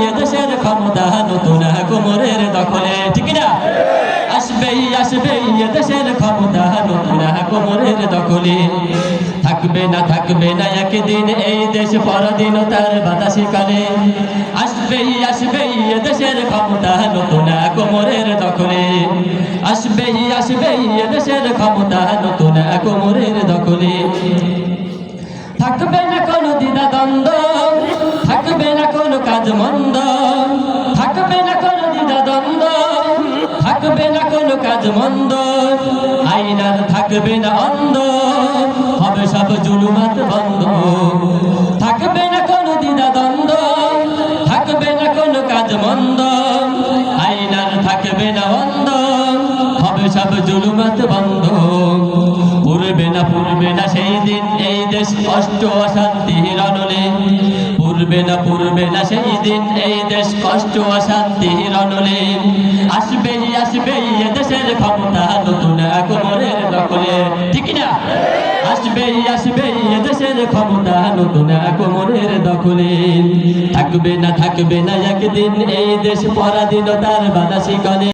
এদেশের ক্ষমতা নতুন কোমরের দখলে, ঠিক না? আসবেই আসবেই এদেশের ক্ষমতা নতুন কোমরের দখলে। থাকবে না একদিন এই দেশ পরাধীনতার বাতাসে কালে। আসবেই আসবেই এদেশের ক্ষমতা নতুন কোমরের দখলে। আসবেই আসবেই এদেশের ক্ষমতা নতুন কোমরের দখলে। থাকবে না কোনো দ্বিধা দ্বন্দ্ব, থাকবে না কোনো কাজ মন্দ, থাকবে না কোনো দ্বিধা দ্বন্দ্ব, থাকবে না কোনো কাজ মন্দ। আইনার থাকবে না অন্ধ, হবে সব জুলুমাত বন্ধ। থাকবে না কোনো দ্বিধা দ্বন্দ্ব, থাকবে না কোনো কাজ মন্দ। আইনার থাকবে না অন্ধ, হবে সব জুলুমাত বন্ধ। পূর্বে না সেই দিন এই দেশ কষ্ট অশান্তির অনলে। পূর্বে না সেই দিন এই দেশ কষ্ট অশান্তির অনলে। আসবেই আসবেই এদেশের ক্ষমতা নতুন কোমরের দখলে, ঠিক না? আসবেই আসবেই এদেশের ক্ষমতা নতুন কোমরের দখলে। থাকবে না একদিন এই দেশ পরাধীনতার বাতাসে কালে।